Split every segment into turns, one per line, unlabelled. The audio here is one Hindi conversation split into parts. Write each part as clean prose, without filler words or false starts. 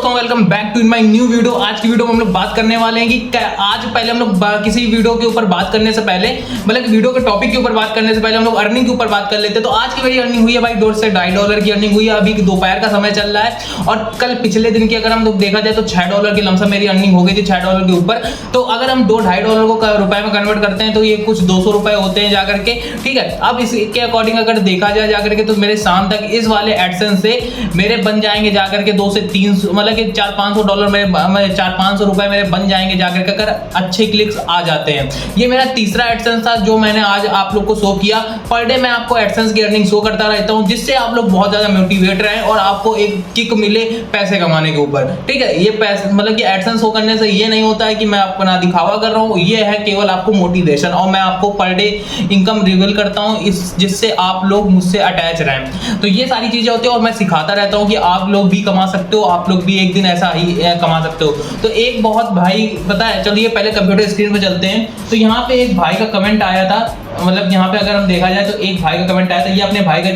दोस्तों, welcome back to my new video. आज की वीडियो में हम लोग बात करने वाले हैं कि आज पहले हम लोग किसी वीडियो के ऊपर बात करने से पहले मतलब वीडियो के टॉपिक के ऊपर बात करने से पहले हम लोग अर्निंग के ऊपर बात कर लेते हैं। तो आज की मेरी अर्निंग हुई है भाई $1.5 से $2.5 की अर्निंग हुई है। अभी दोपहर का समय चल रहा है और कल पिछले दिन की अगर हम लोग देखा जाए तो $6 की लमसम मेरी अर्निंग हो गई थी, $6 के ऊपर। तो अगर हम $2-2.5 को रुपए में कन्वर्ट करते हैं तो ये कुछ 200 रुपए होते हैं जाकर के, ठीक है। अब इसके अकॉर्डिंग अगर देखा जाए जाकर के तो मेरे शाम तक इस वाले एडसेंस से मेरे बन जाएंगे जाकर के 200 से 300 मतलब कि $400-500 मेरे $400-500 रुपए मेरे बन जाएंगे जाकर के, अगर अच्छे क्लिक्स आ जाते हैं। ये मेरा तीसरा एडसेंस था जो मैंने आज आप लोग को शो किया। पर डे मैं आपको एडसेंस की अर्निंग शो करता रहता हूं जिससे आप लोग बहुत ज्यादा मोटिवेट रहें और आपको एक किक मिले पैसे कमाने के ऊपर, ठीक है। ये पैसे मतलब कि एडसेंस शो करने से ये नहीं होता है कि मैं आपको ना दिखावा कर रहा हूँ, ये है केवल आपको मोटिवेशन और मैं आपको पर डे इनकम रिवील करता हूँ इस जिससे आप लोग मुझसे अटैच रहें। तो ये सारी चीजें होती है और मैं सिखाता रहता हूँ कि आप लोग भी कमा सकते हो, आप लोग भी एक दिन ऐसा ही कमा सकते हो। तो एक बहुत भाई पता है, चलिए पहले कंप्यूटर स्क्रीन पे चलते हैं। तो यहाँ पे एक भाई का कमेंट आया था, मतलब यहाँ पे अगर हम देखा जाए तो एक भाई का कमेंट आया था। ये अपने भाई का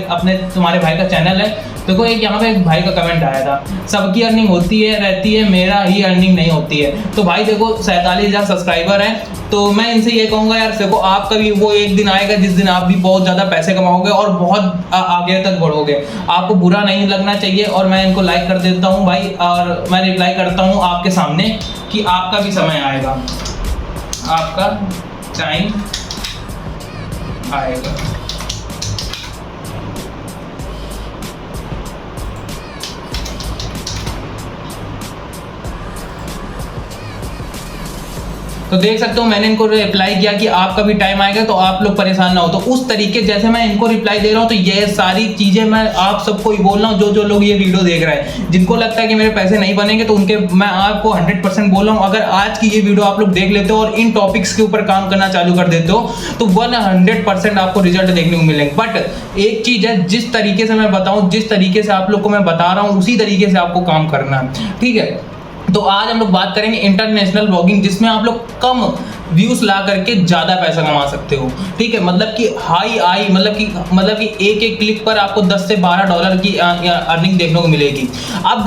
तुम्हारे भाई का चैनल है। देखो एक यहाँ पे एक भाई का कमेंट आया था, सबकी अर्निंग होती है रहती है, मेरा ही अर्निंग नहीं होती है। तो भाई देखो 47,000 सब्सक्राइबर हैं। तो मैं इनसे ये कहूँगा यार देखो आपका भी वो एक दिन आएगा जिस दिन आप भी बहुत ज़्यादा पैसे कमाओगे और बहुत आगे तक बढ़ोगे। आपको बुरा नहीं लगना चाहिए और मैं इनको लाइक कर देता हूँ भाई, और मैं रिप्लाई करता हूँ आपके सामने कि आपका भी समय आएगा, आपका टाइम आएगा। तो देख सकते हो मैंने इनको रिप्लाई किया कि आपका भी टाइम आएगा, तो आप लोग परेशान ना हो। तो उस तरीके जैसे मैं इनको रिप्लाई दे रहा हूँ तो ये सारी चीजें मैं आप सबको ही बोल रहा हूँ, जो लोग ये वीडियो देख रहे हैं, जिनको लगता है कि मेरे पैसे नहीं बनेंगे तो उनके मैं आपको 100% बोल रहा हूँ। अगर आज की ये वीडियो आप लोग देख लेते हो और इन टॉपिक्स के ऊपर काम करना चालू कर देते हो तो 100% आपको रिजल्ट देखने को मिलेंगे। बट एक चीज है, जिस तरीके से मैं बताऊँ, जिस तरीके से आप लोग को मैं बता रहा हूँ उसी तरीके से आपको काम करना है, ठीक है। तो आज हम लोग बात करेंगे इंटरनेशनल ब्लॉगिंग, जिसमें आप लोग कम व्यूज ला करके ज्यादा पैसा कमा सकते हो, ठीक है। मतलब कि हाई आई मतलब कि एक क्लिक पर आपको $10 से $12 की अर्निंग देखने को मिलेगी। अब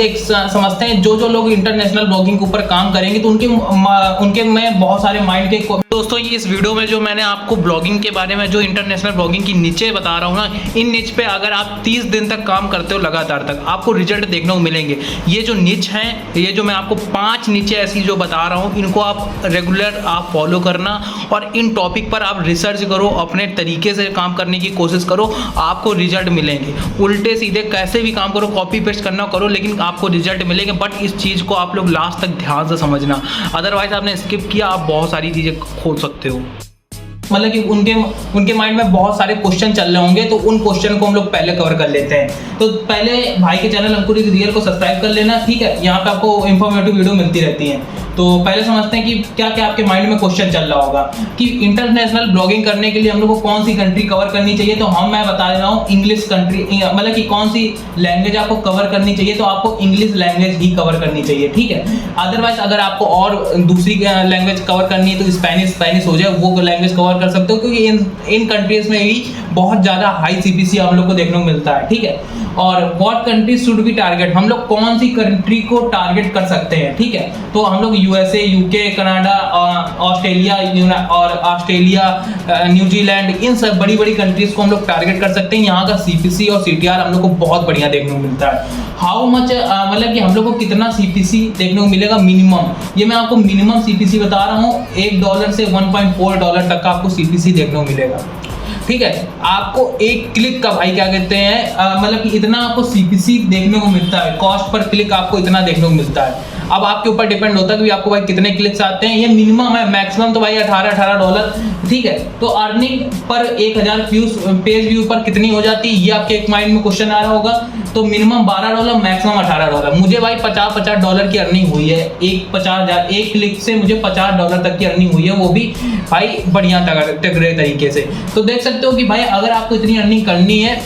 समझते हैं जो लोग इंटरनेशनल ब्लॉगिंग के ऊपर काम करेंगे तो उनके में बहुत सारे माइंड के दोस्तों इस वीडियो में जो मैंने आपको ब्लॉगिंग के बारे में जो इंटरनेशनल ब्लॉगिंग की नीचे बता रहा हूँ ना, इन निच पे अगर आप 30 दिन तक काम करते हो लगातार तक आपको रिजल्ट देखने को मिलेंगे। ये जो निच हैं, ये जो मैं आपको 5 नीचे ऐसी जो बता रहा हूँ, इनको आप रेगुलर आप फॉलो करना और इन टॉपिक पर आप रिसर्च करो, अपने तरीके से काम करने की कोशिश करो, आपको रिजल्ट मिलेंगे। उल्टे सीधे कैसे भी काम करो, कॉपी पेस्ट करना करो, लेकिन आपको रिजल्ट मिलेंगे। बट इस चीज़ को आप लोग लास्ट तक ध्यान से समझना, अदरवाइज आपने स्किप किया आप बहुत सारी चीज़ें खो सकते हो। मतलब कि उनके माइंड में बहुत सारे क्वेश्चन चल रहे होंगे, तो उन क्वेश्चन को हम लोग पहले कवर कर लेते हैं। तो पहले भाई के चैनल अंकुर इज रियल को सब्सक्राइब कर लेना, ठीक है। यहाँ पे आपको इंफॉर्मेटिव वीडियो मिलती रहती है। तो पहले समझते हैं कि क्या क्या आपके माइंड में क्वेश्चन चल रहा होगा कि इंटरनेशनल ब्लॉगिंग करने के लिए हम लोग को कौन सी कंट्री कवर करनी चाहिए। तो मैं बता रहा हूँ इंग्लिश कंट्री, मतलब कि कौन सी लैंग्वेज आपको कवर करनी चाहिए, तो आपको इंग्लिश लैंग्वेज ही कवर करनी चाहिए, ठीक है। अदरवाइज अगर आपको और दूसरी लैंग्वेज कवर करनी है तो स्पेनिश हो जाए, वो लैंग्वेज कवर कर सकते हो, क्योंकि इन कंट्रीज में भी बहुत ज़्यादा हाई CPC हम लोग को देखने को मिलता है, ठीक है। और what country should be target, हम लोग कौन सी कंट्री को टारगेट कर सकते हैं, ठीक है। तो हम लोग USA, UK, Canada, Australia, New Zealand, इन सब बड़ी बड़ी कंट्रीज को हम लोग टारगेट कर सकते हैं। यहाँ का CPC और CTR हम लोग को बहुत बढ़िया देखने को मिलता है। हाउ मच मतलब कि हम लोग को कितना CPC देखने को मिलेगा मिनिमम, ये मैं आपको मिनिमम CPC बता रहा हूँ। $1 से $1.4 तक का आपको CPC देखने को मिलेगा, ठीक है। आपको एक क्लिक का भाई क्या कहते हैं मतलब कि इतना आपको CPC देखने को मिलता है, कॉस्ट पर क्लिक आपको इतना देखने को मिलता है। अब आपके ऊपर डिपेंड होता है कि आपको भाई कितने क्लिक्स आते हैं। ये मिनिमम है, मैक्सिमम तो भाई $18, ठीक है। तो अर्निंग पर 1000 पेज व्यू पर कितनी हो जाती है, ये आपके एक माइंड में क्वेश्चन आ रहा होगा। तो मिनिमम $12, मैक्सिमम $18। मुझे भाई $50 की अर्निंग हुई है, एक क्लिक से मुझे $50 तक की अर्निंग हुई है, वो भी भाई बढ़िया तगड़े तरीके से। तो देख सकते हो कि भाई अगर आपको इतनी अर्निंग करनी है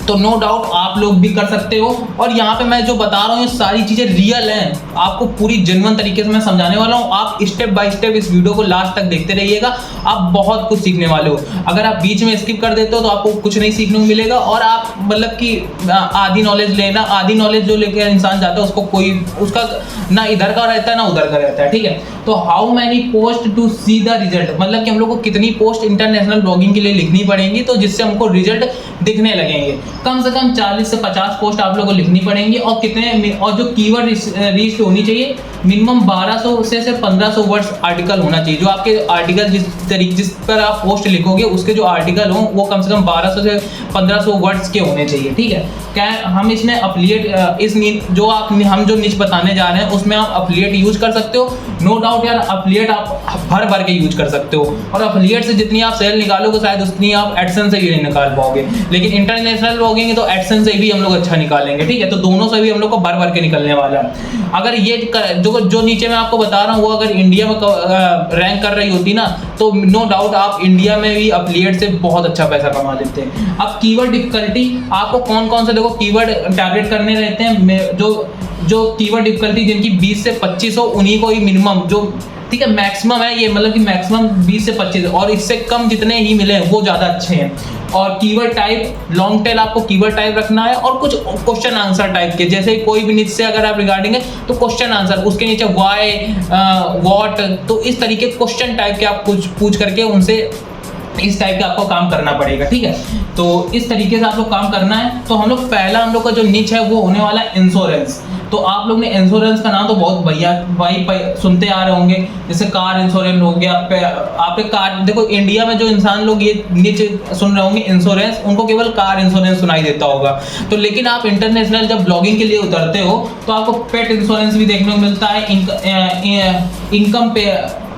तो नो डाउट आप लोग भी कर सकते हो। और यहाँ पे मैं जो बता रहा हूँ ये सारी चीज़ें रियल हैं, आपको पूरी जेन्युइन तरीके से मैं समझाने वाला हूँ। आप स्टेप बाय स्टेप इस वीडियो को लास्ट तक देखते रहिएगा, आप बहुत कुछ सीखने वाले हो। अगर आप बीच में स्किप कर देते हो तो आपको कुछ नहीं सीखने को मिलेगा, और आप मतलब कि आधी नॉलेज लेना, आधी नॉलेज जो लेकर इंसान जाता है उसको कोई उसका ना इधर का रहता है ना उधर का रहता है, ठीक है। तो how many post to see the result, मतलब कि हम लोग को कितनी पोस्ट इंटरनेशनल ब्लॉगिंग के लिए लिखनी पड़ेंगी तो जिससे हमको रिजल्ट दिखने लगेंगे। कम से कम 40 से 50 पोस्ट आप लोगों को लिखनी पड़ेंगी, और कितने, और जो कीवर्ड रीच होनी चाहिए मिनिमम 1200 से 1500 वर्ड्स आर्टिकल होना चाहिए। जो आपके आर्टिकल जिस पर आप पोस्ट लिखोगे उसके जो आर्टिकल हों वो कम से कम 1200 से 1500 वर्ड्स के होने चाहिए, ठीक है। क्या हम इसमें अफिलिएट जो हम जो निच बताने जा रहे हैं उसमें आप अफिलिएट यूज कर सकते हो। नो डाउट यार, अफिलिएट आप भर भर के यूज कर सकते हो, और अफिलिएट से जितनी आप सेल निकालोगे शायद उतनी आप एडसेंस से भी नहीं निकाल पाओगे, लेकिन इंटरनेशनल ब्लॉगिंग तो एडसेंस से भी हम लोग अच्छा निकालेंगे, ठीक है। तो दोनों से भी हम लोग को भर भर के निकलने वाला है। अगर ये जो नीचे मैं आपको बता रहा हूँ वो अगर इंडिया में रैंक कर रही होती ना तो नो डाउट आप इंडिया में भी अफिलिएट से बहुत अच्छा पैसा कमा लेते हैं। अब कीवर्ड डिफिकल्टी आपको कौन कौन से देखो कीवर्ड टारगेट करने रहते हैं, जो कीवर्ड डिफिकल्टी जिनकी 20 से 25 हो उन्हीं को ही मिनिमम जो, ठीक है, मैक्सिमम है ये, मतलब कि मैक्सिमम 20 से 25, और इससे कम जितने ही मिले वो ज़्यादा अच्छे हैं। और कीवर्ड टाइप लॉन्ग टेल आपको कीवर्ड टाइप रखना है, और कुछ क्वेश्चन आंसर टाइप के, जैसे कोई भी नीचे से अगर आप रिगार्डिंग है तो क्वेश्चन आंसर, उसके नीचे व्हाई व्हाट, तो इस तरीके क्वेश्चन टाइप के आप कुछ पूछ करके उनसे इस टाइप का आपको काम करना पड़ेगा, ठीक है। तो इस तरीके से आप लोग काम करना है। तो हम लोग पहला हम लोग का जो निच है वो होने वाला है इंश्योरेंस। तो आप लोग ने इंश्योरेंस का नाम तो बहुत बढ़िया भाई सुनते आ रहे होंगे, जैसे कार इंश्योरेंस हो गया। आपके कार देखो, इंडिया में जो इंसान लोग ये निच सुन रहे होंगे इंश्योरेंस, उनको केवल कार इंश्योरेंस सुनाई देता होगा। तो लेकिन आप इंटरनेशनल जब ब्लॉगिंग के लिए उतरते हो तो आपको पेट इंश्योरेंस भी देखने को मिलता है, इनकम पे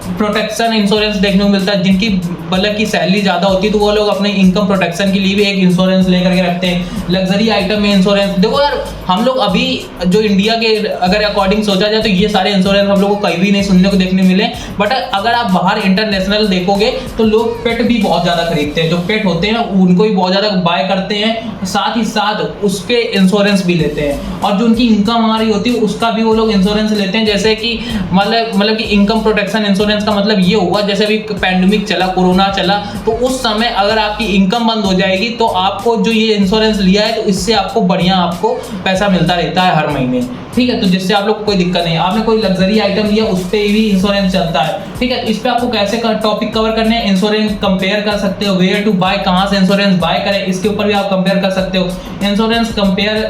प्रोटेक्शन इंश्योरेंस देखने को मिलता है। जिनकी मतलब की सैलरी ज़्यादा होती है तो वो लोग अपने इनकम प्रोटेक्शन के लिए भी एक इंश्योरेंस लेकर के रखते हैं। लग्जरी आइटम में इंश्योरेंस, देखो यार हम लोग अभी जो इंडिया के अगर अकॉर्डिंग सोचा जाए तो ये सारे इंश्योरेंस हम लोग को कहीं भी नहीं सुनने को देखने मिले। बट अगर आप बाहर इंटरनेशनल देखोगे तो लोग पेट भी बहुत ज़्यादा खरीदते हैं, जो पेट होते हैं उनको भी बहुत ज़्यादा बाय करते हैं, साथ ही साथ उसके इंश्योरेंस भी लेते हैं। और जो उनकी इनकम आ रही होती है उसका भी वो लोग इंश्योरेंस लेते हैं। जैसे कि मतलब कि इनकम प्रोटेक्शन इंश्योरेंस का मतलब ये हुआ, जैसे अभी पैंडेमिक चला, कोरोना चला, तो उस समय अगर आपकी इनकम बंद हो जाएगी तो आपको जो ये इंश्योरेंस लिया है तो इससे आपको बढ़िया आपको पैसा मिलता रहता है हर महीने, ठीक है। तो जिससे आप लोग को कोई दिक्कत नहीं। आपने कोई लग्जरी आइटम लिया उस पर भी इंश्योरेंस चलता है, ठीक है। इस पर आपको कैसे टॉपिक कवर करने हैं, इंश्योरेंस कंपेयर कर सकते हो, वेयर टू बाय, कहाँ से इंश्योरेंस बाय करें, इसके ऊपर भी आप कंपेयर कर सकते हो, इंश्योरेंस कंपेयर।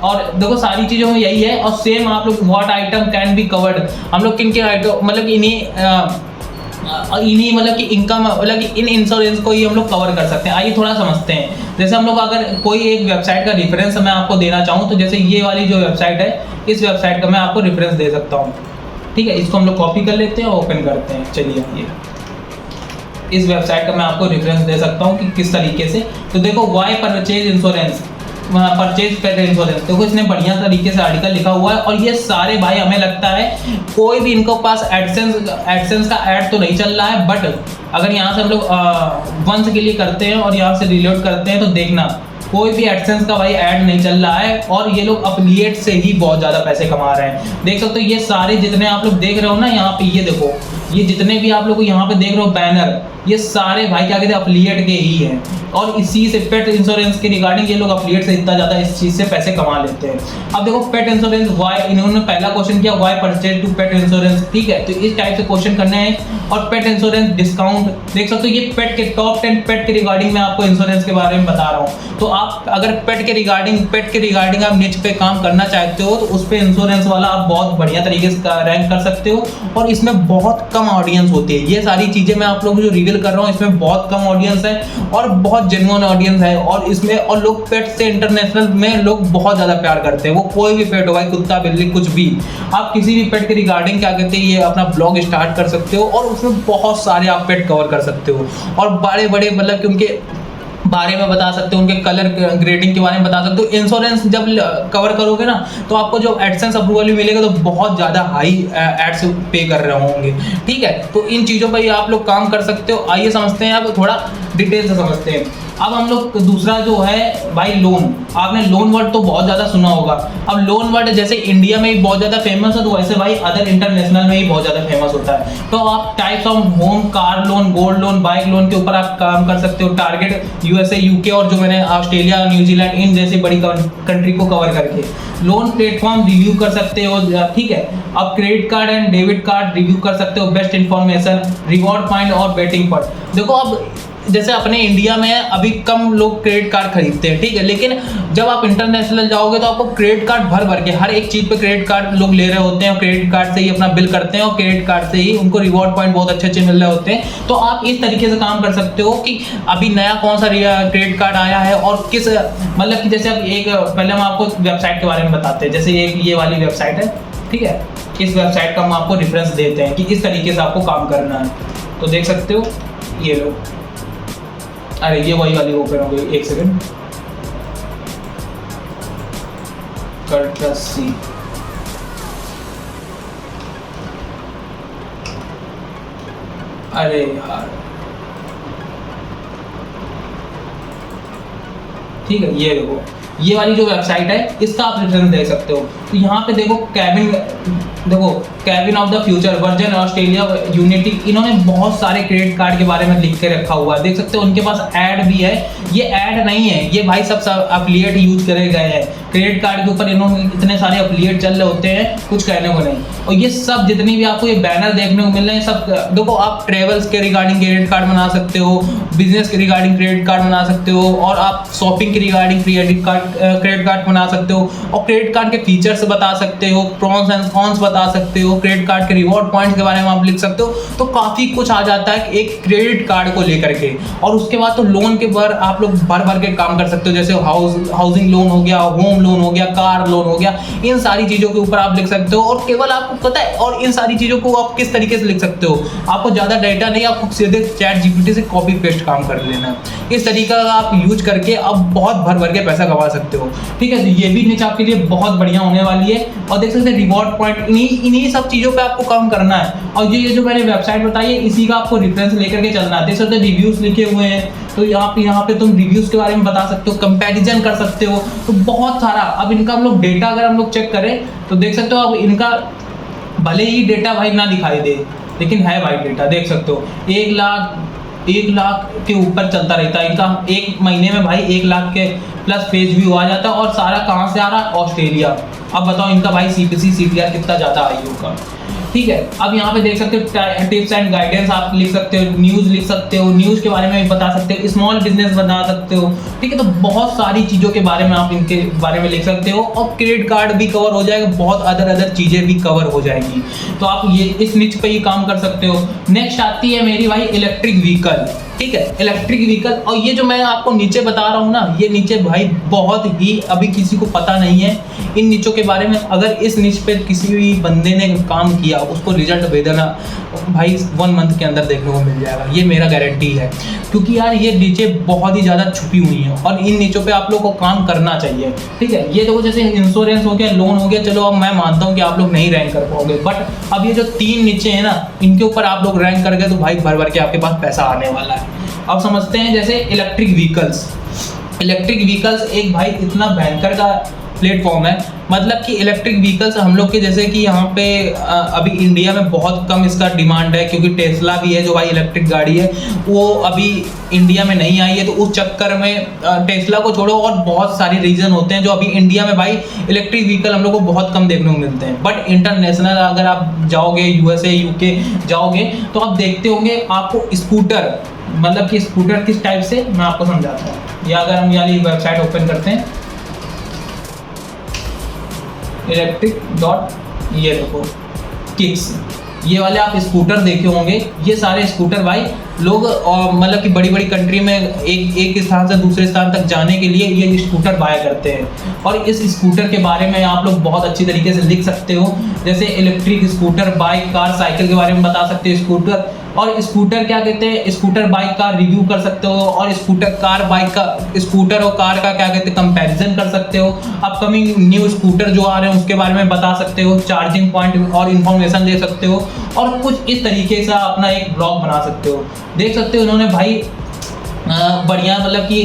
और देखो सारी चीज़ों में यही है। और सेम आप लोग what item can be covered, हम लोग किन के आइटम मतलब इन्हीं मतलब कि इनकम मतलब कि इन इंश्योरेंस को ही हम लोग कवर कर सकते हैं। आइए थोड़ा समझते हैं। जैसे हम लोग अगर कोई एक वेबसाइट का रेफरेंस मैं आपको देना चाहूँ तो जैसे ये वाली जो वेबसाइट है, इस वेबसाइट का मैं आपको रेफरेंस दे सकता हूँ, ठीक है। इसको हम लोग कॉपी कर लेते हैं और ओपन करते हैं। चलिए ये इस वेबसाइट का मैं आपको रेफरेंस दे सकता हूँ कि किस तरीके से। तो देखो why purchase insurance, purchase pet insurance, देखो इसने बढ़िया तरीके से आर्टिकल लिखा हुआ है। और ये सारे भाई हमें लगता है कोई भी इनको पास एडसेंस का ऐड तो नहीं चल रहा है, बट अगर यहाँ से हम लोग वंश के लिए करते हैं और यहाँ से रिलोड करते हैं तो देखना कोई भी एडसेंस का भाई ऐड नहीं चल रहा है, और ये लोग अफिलिएट से ही बहुत ज़्यादा पैसे कमा रहे हैं। देख सकते हो ये सारे जितने आप लोग देख रहे हो ना यहाँ पे, ये देखो ये जितने भी आप लोग यहाँ पे देख रहे हो बैनर, ये सारे भाई क्या कहते हैं अफिलिएट के ही हैं। और इसी से पेट इंश्योरेंस के रिगार्डिंग ये लोग अफिलिएट से इतना ज़्यादा इस चीज़ से पैसे कमा लेते हैं। अब देखो पेट इंश्योरेंस वाई, इन्होंने पहला क्वेश्चन किया why purchase to pet insurance, ठीक है। तो इस टाइप से क्वेश्चन करने हैं। और पेट इंश्योरेंस डिस्काउंट, देख सकते हो ये पेट के टॉप 10 पेट के रिगार्डिंग मैं आपको इंश्योरेंस के बारे में बता रहा हूँ। तो आप अगर पेट के रिगार्डिंग आप निच पे काम करना चाहते हो तो उस पर इंश्योरेंस वाला आप बहुत बढ़िया तरीके से रैंक कर सकते हो। और इसमें बहुत कम ऑडियंस होती है। ये सारी चीज़ें मैं आप लोगों को जो रिवील कर रहा हूँ इसमें बहुत कम ऑडियंस है और बहुत जेन्युइन ऑडियंस है। और इसमें और लोग पेट से इंटरनेशनल में लोग बहुत ज़्यादा प्यार करते हैं। वो कोई भी पेट हो भाई, कुत्ता बिल्ली कुछ भी, आप किसी भी पेट के रिगार्डिंग क्या कहते हैं ये अपना ब्लॉग स्टार्ट कर सकते हो और उसमें बहुत सारे आप पेट कवर कर सकते हो। और बड़े बड़े मतलब कि उनके बारे में बता सकते हो, उनके कलर ग्रेडिंग के बारे में बता सकते हो। इंश्योरेंस जब कवर करोगे ना तो आपको जो एडसेंस अप्रूवल भी मिलेगा तो बहुत ज़्यादा हाई एड्स पे कर रहे होंगे, ठीक है। तो इन चीज़ों पर आप लोग काम कर सकते हो। आइए समझते हैं अब थोड़ा डिटेल से समझते हैं। अब हम लोग दूसरा जो है भाई लोन, आपने लोन वर्ड तो बहुत ज़्यादा सुना होगा। अब लोन वर्ड जैसे इंडिया में भी बहुत ज़्यादा फेमस है, तो वैसे भाई अदर इंटरनेशनल में भी बहुत ज़्यादा फेमस होता है। तो आप types of home, car loan, gold loan, bike loan के ऊपर आप काम कर सकते हो, टारगेट यूएसए, यूके और जो मैंने ऑस्ट्रेलिया, न्यूजीलैंड इन जैसी बड़ी कंट्री को कवर करके लोन प्लेटफॉर्म रिव्यू कर सकते हो, ठीक है। अब credit card and debit card review कर सकते हो, बेस्ट इन्फॉर्मेशन, रिवॉर्ड पॉइंट और बेटिंग पर। देखो अब जैसे अपने इंडिया में अभी कम लोग क्रेडिट कार्ड खरीदते हैं, ठीक है, लेकिन जब आप इंटरनेशनल जाओगे तो आपको क्रेडिट कार्ड भर भर के हर एक चीज़ पे क्रेडिट कार्ड लोग ले रहे होते हैं, और क्रेडिट कार्ड से ही अपना बिल करते हैं, और क्रेडिट कार्ड से ही उनको रिवॉर्ड पॉइंट बहुत अच्छे अच्छे मिल रहे होते हैं। तो आप इस तरीके से काम कर सकते हो कि अभी नया कौन सा क्रेडिट कार्ड आया है और किस, मतलब कि जैसे अब एक पहले हम आपको वेबसाइट के बारे में बताते हैं। जैसे एक ये वाली वेबसाइट है, ठीक है, इस वेबसाइट का हम आपको रेफरेंस देते हैं कि इस तरीके से आपको काम करना है। तो देख सकते हो ये लो, अरे ये वही वाली ओपन हो गई, एक सेकंड, कर्टसी, अरे यार, ठीक है, ये देखो ये वाली जो वेबसाइट है इसका आप रेफरेंस दे सकते हो। तो यहाँ पे देखो cabin of the future, version Australia, unity, इन्होंने बहुत सारे क्रेडिट कार्ड के बारे में लिख के रखा हुआ है। देख सकते हो उनके पास ऐड भी है, ये ऐड नहीं है, ये भाई सब एफिलिएट यूज करे गए हैं। क्रेडिट कार्ड के ऊपर इन्होंने इतने सारे एफिलिएट चल रहे होते हैं, कुछ कहने को नहीं। और ये सब जितनी भी आपको ये बैनर देखने को मिल रहे हैं सब, देखो आप ट्रेवल्स के रिगार्डिंग क्रेडिट कार्ड बना सकते हो, बिजनेस के रिगार्डिंग क्रेडिट कार्ड बना सकते हो, और आप शॉपिंग के रिगार्डिंग क्रेडिट कार्ड बना सकते हो, और क्रेडिट कार्ड के फीचर्स बता सकते हो, प्रॉन्स एंड कॉन्स बता सकते हो, क्रेडिट कार्ड के रिवॉर्ड पॉइंट्स के बारे में आप लिख सकते हो। तो काफी कुछ आ जाता है एक क्रेडिट कार्ड को लेकर के। और उसके बाद तो लोन के पर आप लोग भर भर के काम कर सकते हो, जैसे हाउसिंग लोन हो गया, होम लोन हो गया, कार लोन हो गया, इन सारी चीजों के ऊपर आप लिख सकते हो। और केवल आपको पता है, और इन सारी चीजों को आप किस तरीके से लिख सकते हो, आपको ज्यादा डाटा नहीं, आपको सीधे चैट जीपीटी से कॉपी पेस्ट काम कर लेना है। इस तरीका का आप यूज करके अब बहुत भर भर के पैसा कमा सकते हो, ठीक है। तो ये भी नीचे आपके लिए बहुत बढ़िया होने वाली है। और देख सकते हैं रिवॉर्ड पॉइंट, इन्हीं सब चीजों पे आपको काम करना है। और ये जो मैंने वेबसाइट बताई है इसी का आपको रेफरेंस लेकर के चलना है। देख सकते हैं रिव्यूज लिखे हुए हैं, तो यहाँ पे तुम रिव्यूज के बारे में बता सकते हो, कंपैरिजन कर सकते हो, तो बहुत सारा। अब इनका हम लोग डेटा अगर हम लोग चेक करें तो देख सकते हो, अब इनका भले ही डेटा भाई ना दिखाई दे, लेकिन है भाई डेटा, देख सकते हो 1 लाख के ऊपर चलता रहता है इनका। एक महीने में भाई 1 लाख के प्लस पेज व्यू आ जाता है। और सारा कहाँ से आ रहा है? ऑस्ट्रेलिया। अब बताओ इनका भाई CPC CTR कितना ज़्यादा आई होगा, ठीक है। अब यहाँ पे देख सकते हो टिप्स एंड गाइडेंस आप लिख सकते हो, न्यूज़ लिख सकते हो, न्यूज़ के बारे में भी बता सकते हो, स्मॉल बिजनेस बता सकते हो, ठीक है। तो बहुत सारी चीज़ों के बारे में आप इनके बारे में लिख सकते हो। और क्रेडिट कार्ड भी कवर हो जाएगा, बहुत अदर चीज़ें भी कवर हो जाएगी। तो आप ये इस निच पे ही काम कर सकते हो। नेक्स्ट आती है मेरी भाई इलेक्ट्रिक व्हीकल, ठीक है, इलेक्ट्रिक व्हीकल। और ये जो मैं आपको नीचे बता रहा हूँ ना, ये नीचे भाई बहुत ही अभी किसी को पता नहीं है इन नीचों के बारे में। अगर इस नीच पे किसी भी बंदे ने काम किया, उसको रिजल्ट दे देना भाई 1 मंथ के अंदर देखने को मिल जाएगा, ये मेरा गारंटी है। क्योंकि यार ये नीचे बहुत ही ज़्यादा छुपी हुई है, और इन नीचों पे आप लोग को काम करना चाहिए, ठीक है। ये देखो जैसे इंश्योरेंस हो गया, लोन हो गया, चलो अब मैं मानता हूँ कि आप लोग नहीं रैंक कर पाओगे, बट अब ये जो 3 नीचे हैं ना, इनके ऊपर आप लोग रैंक कर गए तो भाई भर भर के आपके पास पैसा आने वाला है। अब समझते हैं जैसे इलेक्ट्रिक व्हीकल्स एक भाई इतना भयंकर का प्लेटफॉर्म है। मतलब कि इलेक्ट्रिक व्हीकल्स हम लोग के जैसे कि यहाँ पे अभी इंडिया में बहुत कम इसका डिमांड है, क्योंकि टेस्ला भी है जो भाई इलेक्ट्रिक गाड़ी है, वो अभी इंडिया में नहीं आई है। तो उस चक्कर में टेस्ला को छोड़ो और बहुत सारे रीजन होते हैं जो अभी इंडिया में भाई इलेक्ट्रिक व्हीकल हम लोग को बहुत कम देखने को मिलते हैं। बट इंटरनेशनल अगर आप जाओगे, USA UK जाओगे, तो आप देखते होंगे आपको स्कूटर, मतलब कि स्कूटर किस टाइप से, मैं आपको समझाता हूँ। या अगर हम ये वाली वेबसाइट ओपन करते हैं इलेक्ट्रिक डॉट, ये देखो किक्स, ये वाले आप स्कूटर देखे होंगे। ये सारे स्कूटर भाई लोग मतलब कि बड़ी बड़ी कंट्री में एक स्थान से दूसरे स्थान तक जाने के लिए ये स्कूटर बाय करते हैं। और इस स्कूटर के बारे में आप लोग बहुत अच्छी तरीके से लिख सकते हो, जैसे electric scooter, bike, car, cycle के बारे में बता सकते हो। स्कूटर और स्कूटर क्या कहते हैं, स्कूटर बाइक का रिव्यू कर सकते हो, और स्कूटर कार बाइक का, स्कूटर और कार का क्या कहते हैं कंपैरिजन कर सकते हो। अपकमिंग न्यू स्कूटर जो आ रहे हैं उसके बारे में बता सकते हो, चार्जिंग पॉइंट और इन्फॉर्मेशन दे सकते हो। और कुछ इस तरीके से अपना एक ब्लॉग बना सकते हो। देख सकते हो उन्होंने भाई बढ़िया, मतलब कि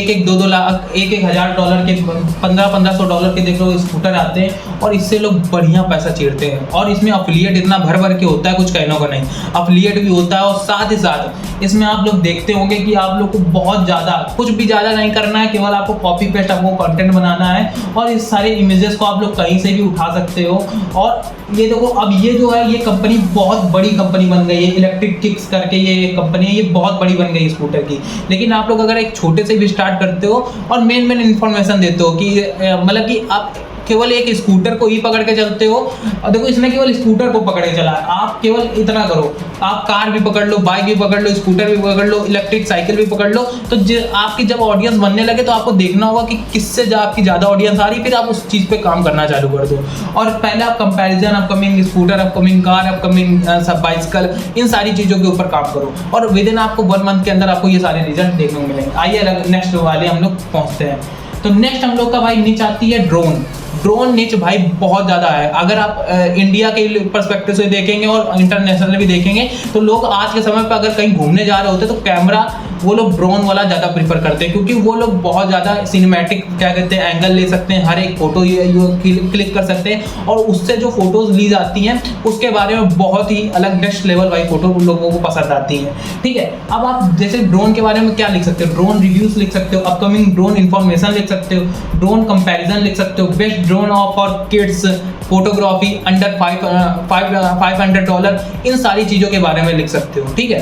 एक दो लाख, एक हज़ार डॉलर के, 1500 डॉलर के देख लो स्कूटर आते हैं, और इससे लोग बढ़िया पैसा चीरते हैं। और इसमें अफिलिएट इतना भर भर के होता है, कुछ कहने को नहीं, अफिलिएट भी होता है। और साथ ही साथ इसमें आप लोग देखते होंगे कि आप लोग को बहुत ज़्यादा, कुछ भी ज़्यादा नहीं करना है, केवल आपको कॉपी पेस्ट आपको कंटेंट बनाना है, और इस सारे इमेजेस को आप लोग कहीं से भी उठा सकते हो। और ये देखो, अब ये जो है, ये कंपनी बहुत बड़ी कंपनी बन गई है, इलेक्ट्रिक किक्स करके ये कंपनी है, ये बहुत बड़ी बन गई स्कूटर की। लेकिन आप लोग अगर एक छोटे से भी स्टार्ट करते हो और मेन इन्फॉर्मेशन देते हो कि मतलब कि आप केवल एक स्कूटर को ही पकड़ के चलते हो, और देखो इसने केवल स्कूटर को पकड़ के चला है, आप केवल इतना करो, आप कार भी पकड़ लो, बाइक भी पकड़ लो, स्कूटर भी पकड़ लो, इलेक्ट्रिक साइकिल भी पकड़ लो, तो आपकी जब ऑडियंस बनने लगे तो आपको देखना होगा कि किससे आपकी ज़्यादा ऑडियंस आ रही, फिर आप उस चीज़ पे काम करना चालू कर दो। और पहले आप comparison, upcoming scooter, upcoming car, upcoming सब बाइसिकल, इन सारी चीज़ों के ऊपर काम करो, और विद इन आपको 1 मंथ के अंदर आपको ये सारे रिजल्ट देखने को मिलेंगे। आइए नेक्स्ट वाले हम लोग पहुँचते हैं। तो नेक्स्ट हम लोग का भाई नीच आती है ड्रोन नीच भाई बहुत ज़्यादा है। अगर आप इंडिया के पर्सपेक्टिव से देखेंगे और इंटरनेशनल भी देखेंगे, तो लोग आज के समय पर अगर कहीं घूमने जा रहे होते हैं तो कैमरा वो लोग ड्रोन वाला ज़्यादा प्रीफर करते हैं, क्योंकि वो लोग बहुत ज़्यादा सिनेमैटिक क्या कहते हैं एंगल ले सकते हैं, हर एक फोटो ये क्लिक कर सकते हैं, और उससे जो फोटोज ली जाती हैं उसके बारे में बहुत ही अलग नेक्स्ट लेवल वाली फोटो उन लोगों को पसंद आती है। ठीक है, अब आप जैसे ड्रोन के बारे में क्या लिख सकते हो, ड्रोन रिव्यूज लिख सकते हो, अपकमिंग ड्रोन इन्फॉर्मेशन लिख सकते हो, ड्रोन कंपैरिजन लिख सकते हो, best drone for kids, photography under $500, इन सारी चीज़ों के बारे में लिख सकते हो। ठीक है,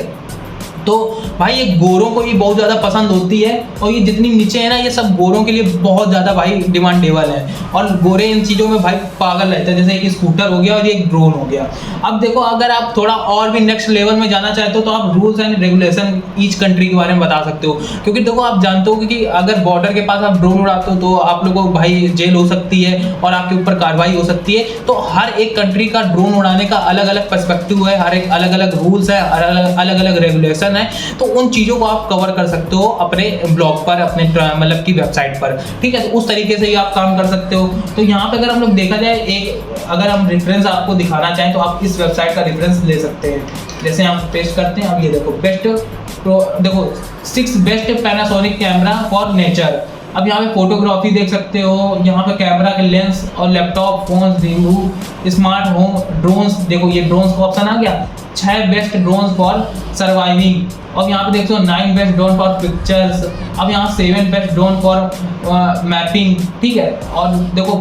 तो भाई ये गोरों को भी बहुत ज़्यादा पसंद होती है, और ये जितनी नीचे है ना, ये सब गोरों के लिए बहुत ज़्यादा भाई डिमांडेबल है, और गोरे इन चीज़ों में भाई पागल रहते हैं, जैसे एक स्कूटर हो गया और ये एक ड्रोन हो गया। अब देखो, अगर आप थोड़ा और भी नेक्स्ट लेवल में जाना चाहते हो तो आप rules and regulation each country के बारे में बता सकते हो, क्योंकि देखो आप जानते हो कि अगर बॉर्डर के पास आप ड्रोन उड़ाते हो तो आप लोगों को भाई जेल हो सकती है और आपके ऊपर कार्रवाई हो सकती है। तो हर एक कंट्री का ड्रोन उड़ाने का अलग अलग पर्सपेक्टिव है, हर एक अलग अलग रूल्स है, अलग अलग रेगुलेशन है, तो उन चीज़ों को आप कवर कर सकते हो अपने ब्लॉग पर, अपने मतलब की वेबसाइट पर। ठीक है, तो उस तरीके से ही आप काम कर सकते हो। तो यहाँ पे अगर हम लोग देखा जाए, एक अगर हम रेफरेंस आपको दिखाना चाहें तो आप इस वेबसाइट का रेफरेंस ले सकते हैं। जैसे हम पेस्ट करते हैं, अब ये देखो देखो 6 best Panasonic camera for nature. अब यहाँ पे फोटोग्राफी देख सकते हो, यहाँ पे कैमरा के लेंस और laptop, phone, review, smart home, drones, देखो ये ड्रोन्स का ऑप्शन आ गया, 6 बेस्ट ड्रोन्स फॉर सर्वाइविंग। अब यहाँ पे देखो 9 बेस्ट ड्रोन फॉर पिक्चर्स। अब यहाँ 7 बेस्ट ड्रोन फॉर मैपिंग। ठीक है, और देखो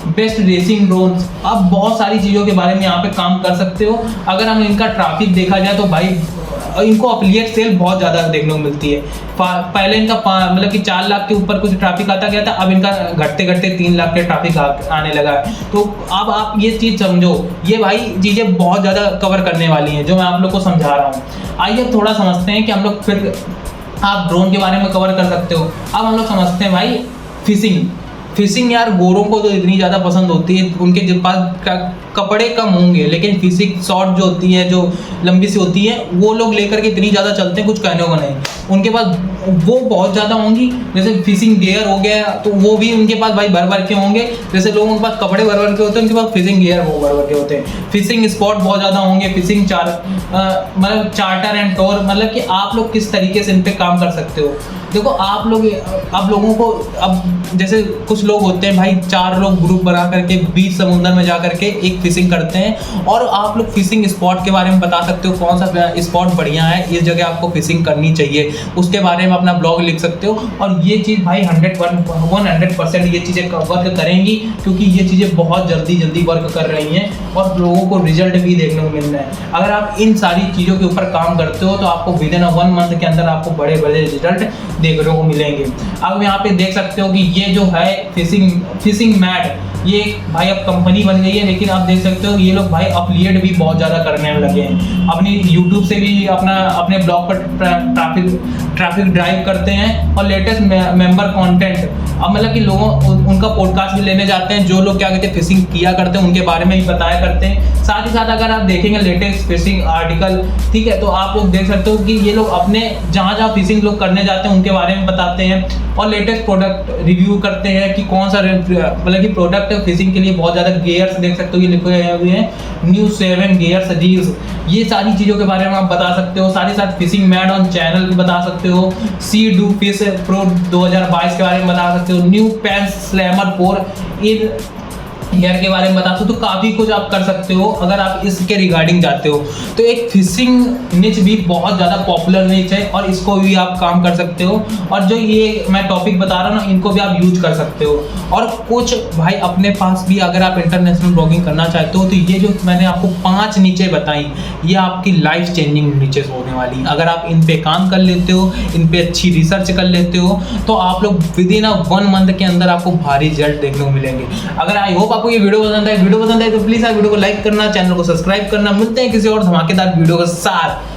बेस्ट रेसिंग ड्रोन्स। आप बहुत सारी चीज़ों के बारे में यहाँ पे काम कर सकते हो। अगर हम इनका ट्रैफिक देखा जाए तो भाई इनको अफिलिएट सेल बहुत ज़्यादा देखने को मिलती है। पहले इनका मतलब कि 4 लाख के ऊपर कुछ ट्रैफिक आता गया था, अब इनका घटते घटते 3 लाख के ट्रैफिक आने लगा है। तो अब आप ये चीज़ समझो, ये भाई चीज़ें बहुत ज़्यादा कवर करने वाली हैं जो मैं आप लोग को समझा रहा हूँ। आइए अब थोड़ा समझते हैं कि हम लोग फिर आप ड्रोन के बारे में कवर कर सकते हो। अब हम लोग समझते हैं भाई फिशिंग यार गोरों को तो इतनी ज़्यादा पसंद होती है, उनके पास कपड़े कम होंगे लेकिन फिशिंग शॉर्ट जो होती है, जो लंबी सी होती है, वो लोग लेकर के इतनी ज़्यादा चलते हैं, कुछ कहने को नहीं। उनके पास वो बहुत ज़्यादा होंगी। जैसे फिशिंग गियर हो गया तो वो भी उनके पास भाई भर भर के होंगे। जैसे लोगों के पास कपड़े भर भर के होते हैं, उनके पास फिशिंग गियर वो भर भर के होते हैं। फिशिंग स्पॉट बहुत ज़्यादा होंगे। फिशिंग मतलब चार्टर एंड टोर, मतलब कि आप लोग किस तरीके से इन पर काम कर सकते हो। देखो आप लोगों को, अब जैसे कुछ लोग होते हैं भाई, 4 लोग ग्रुप बना करके बीच समुद्र में जा करके एक फिशिंग करते हैं, और आप लोग फिशिंग स्पॉट के बारे में बता सकते हो, कौन सा स्पॉट बढ़िया है, इस जगह आपको फिशिंग करनी चाहिए, उसके बारे में अपना ब्लॉग लिख सकते हो। और ये चीज़ भाई 100% ये चीज़ें वर्क करेंगी, क्योंकि ये चीज़ें बहुत जल्दी वर्क कर रही हैं और लोगों को रिजल्ट भी देखने को मिल रहा है। अगर आप इन सारी चीज़ों के ऊपर काम करते हो तो आपको विद इन 1 मंथ के अंदर आपको बड़े रिजल्ट देखने को मिलेंगे। अब यहाँ पे देख सकते हो कि ये जो है फिशिंग मैट, ये भाई अब कंपनी बन गई है, लेकिन आप देख सकते हो ये लोग भाई अफिलिएट भी बहुत ज़्यादा करने लगे हैं। अपनी यूट्यूब से भी अपने ब्लॉग पर ट्रैफिक ड्राइव करते हैं, और लेटेस्ट मेंबर कंटेंट, अब मतलब कि लोगों उनका पॉडकास्ट भी लेने जाते हैं, जो लोग क्या कहते हैं फिशिंग किया करते हैं उनके बारे में भी बताया करते हैं। साथ ही साथ अगर आप देखेंगे लेटेस्ट फिशिंग आर्टिकल, ठीक है, तो आप लोग देख सकते हो कि ये लोग अपने जहाँ फिशिंग लोग करने जाते हैं उनके बारे में बताते हैं, और लेटेस्ट प्रोडक्ट रिव्यू करते हैं कि कौन सा मतलब कि प्रोडक्ट सकते हो फिशिंग के लिए बहुत ज़्यादा गियर्स देख सकते हो, ये लिखे हुए हैं न्यू 7 गियर्स रील्स, ये सारी चीज़ों के बारे में आप बता सकते हो। साथ ही साथ फिशिंग मैड ऑन चैनल भी बता सकते हो, सी डू फिश प्रो 2022 के बारे में बता सकते हो, न्यू पैंस स्लैमर 4 इन हेयर के बारे में बता सकते हो। तो काफ़ी कुछ आप कर सकते हो अगर आप इसके रिगार्डिंग जाते हो। तो एक फिशिंग निच भी बहुत ज़्यादा पॉपुलर निच है और इसको भी आप काम कर सकते हो। और जो ये मैं टॉपिक बता रहा हूँ ना, इनको भी आप यूज कर सकते हो। और कुछ भाई अपने पास भी अगर आप इंटरनेशनल ब्लॉगिंग करना चाहते हो तो ये जो मैंने आपको 5 नीचे बताई, ये आपकी लाइफ चेंजिंग नीचेस होने वाली। अगर आप इन पे काम कर लेते हो, इन पे अच्छी रिसर्च कर लेते हो, तो आप लोग विद इन 1 मंथ के अंदर आपको भारी रिजल्ट देखने को मिलेंगे। अगर आई होप आपको ये वीडियो पसंद है तो प्लीज आप वीडियो को लाइक करना, चैनल को सब्सक्राइब करना। मिलते हैं किसी और धमाकेदार वीडियो के साथ।